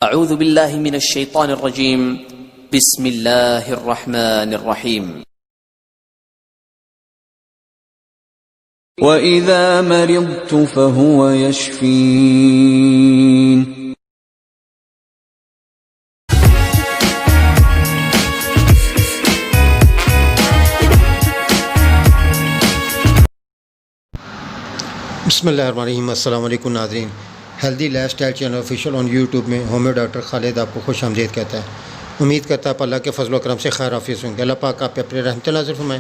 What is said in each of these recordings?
اعوذ باللہ من الشیطان الرجیم بسم اللہ الرحمن الرحیم وَإِذَا مَرِضْتُ فَهُوَ يَشْفِينِ. بسم اللہ الرحمن الرحیم. السلام علیکم ناظرین. Healthy life style channel official on YouTube میں ہومیو ڈاکٹر خالد آپ کو خوش آمدید کہتا ہے. امید کرتا ہے آپ اللہ کے فضل و کرم سے خیر عافیت ہوں گے. اللہ پاک آپ پہ اپنے رحمت نازل فرمائے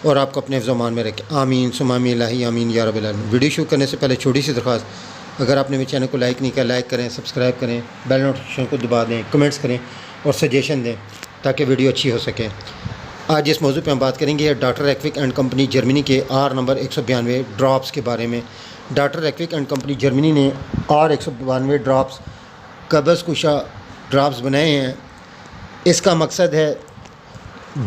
اور آپ کو اپنے حفظ و امان میں رکھے. آمین ثم آمین الہی آمین یا رب العالمین. ویڈیو شروع کرنے سے پہلے چھوٹی سی درخواست، اگر آپ نے میرے چینل کو لائک نہیں کیا لائک کریں، سبسکرائب کریں، بیل نوٹیفیکیشن کو دبا دیں، کمنٹس کریں اور سجیشن دیں تاکہ ویڈیو اچھی ہو سکے. آج اس موضوع پہ ہم بات کریں گے ڈاکٹر ایکوک اینڈ کمپنی جرمنی کے آر نمبر 192 ڈراپس کے بارے میں. ڈاکٹر ایکوک اینڈ کمپنی جرمنی نے آر 192 ڈراپس قبض کشا ڈراپس بنائے ہیں. اس کا مقصد ہے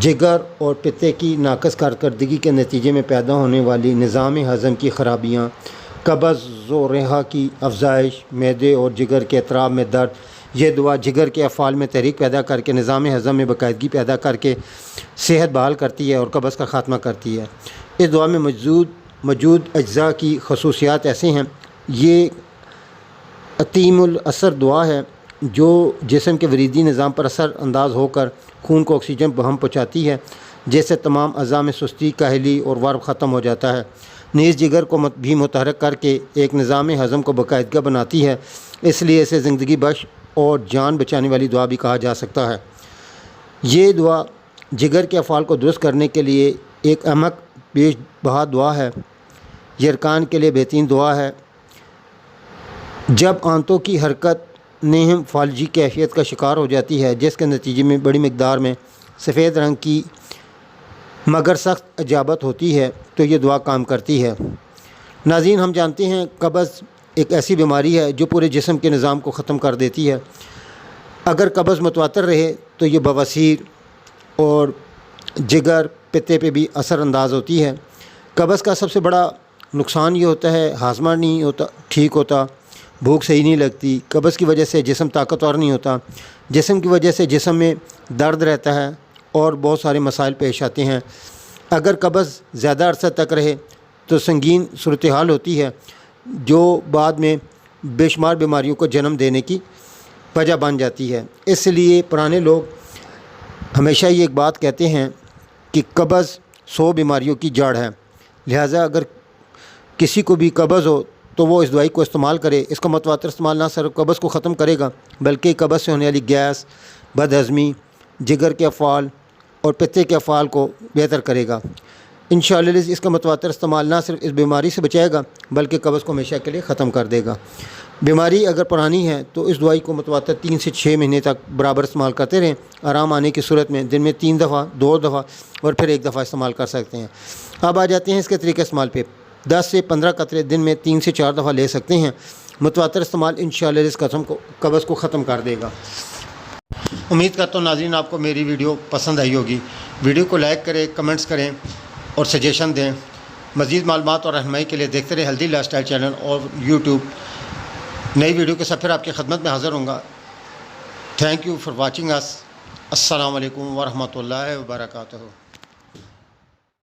جگر اور پتے کی ناقص کارکردگی کے نتیجے میں پیدا ہونے والی نظام ہضم کی خرابیاں، قبض و رہا کی افزائش، معدے اور جگر کے اطراف میں درد. یہ دوا جگر کے افعال میں تحریک پیدا کر کے نظام ہضم میں باقاعدگی پیدا کر کے صحت بحال کرتی ہے اور قبض کا خاتمہ کرتی ہے. اس دوا میں موجود اجزاء کی خصوصیات ایسے ہیں. یہ عظیم الاثر دوا ہے جو جسم کے وریدی نظام پر اثر انداز ہو کر خون کو آکسیجن بہم پہنچاتی ہے، جس سے تمام اعضاء میں سستی، کاہلی اور ورم ختم ہو جاتا ہے. نیز جگر کو بھی متحرک کر کے ایک نظام ہضم کو باقاعدگی بناتی ہے. اس لیے اسے زندگی بخش اور جان بچانے والی دوا بھی کہا جا سکتا ہے. یہ دوا جگر کے افعال کو درست کرنے کے لیے ایک احمق پیش بہا دوا ہے. یہ ارکان کے لیے بہترین دوا ہے. جب آنتوں کی حرکت نہم فالجی کیفیت کا شکار ہو جاتی ہے، جس کے نتیجے میں بڑی مقدار میں سفید رنگ کی مگر سخت اجابت ہوتی ہے، تو یہ دوا کام کرتی ہے. ناظرین، ہم جانتے ہیں قبض ایک ایسی بیماری ہے جو پورے جسم کے نظام کو ختم کر دیتی ہے. اگر قبض متواتر رہے تو یہ بواسیر اور جگر پتے پہ بھی اثر انداز ہوتی ہے. قبض کا سب سے بڑا نقصان یہ ہوتا ہے ہاضمہ نہیں ہوتا، ٹھیک ہوتا، بھوک صحیح نہیں لگتی. قبض کی وجہ سے جسم طاقتور نہیں ہوتا، جسم کی وجہ سے جسم میں درد رہتا ہے اور بہت سارے مسائل پیش آتے ہیں. اگر قبض زیادہ عرصہ تک رہے تو سنگین صورتحال ہوتی ہے جو بعد میں بے شمار بیماریوں کو جنم دینے کی وجہ بن جاتی ہے. اس لیے پرانے لوگ ہمیشہ یہ ایک بات کہتے ہیں کہ قبض 100 بیماریوں کی جڑ ہے. لہٰذا اگر کسی کو بھی قبض ہو تو وہ اس دوائی کو استعمال کرے. اس کا متواتر استعمال نہ صرف قبض کو ختم کرے گا بلکہ قبض سے ہونے والی گیس، بد ہضمی، جگر کے افعال اور پتے کے افعال کو بہتر کرے گا. انشاءاللہ اس کا متواتر استعمال نہ صرف اس بیماری سے بچائے گا بلکہ قبض کو ہمیشہ کے لیے ختم کر دے گا. بیماری اگر پرانی ہے تو اس دوائی کو متواتر 3 سے 6 مہینے تک برابر استعمال کرتے رہیں. آرام آنے کی صورت میں دن میں 3 دفعہ، 2 دفعہ اور پھر 1 دفعہ استعمال کر سکتے ہیں. اب آ جاتے ہیں اس کے طریقہ استعمال پہ. 10 سے 15 قطرے دن میں 3 سے 4 دفعہ لے سکتے ہیں. متواتر استعمال انشاءاللہ اس قبض کو ختم کر دے گا. امید کرتا ہوں ناظرین آپ کو میری ویڈیو پسند آئی ہوگی. ویڈیو کو لائک کریں، کمنٹس کریں اور سجیشن دیں. مزید معلومات اور رہنمائی کے لیے دیکھتے رہیں ہیلدی لائف اسٹائل چینل اور یوٹیوب. نئی ویڈیو کے ساتھ پھر آپ کی خدمت میں حاضر ہوں گا. تھینک یو فار واچنگ اس. السلام علیکم ورحمۃ اللہ وبرکاتہ.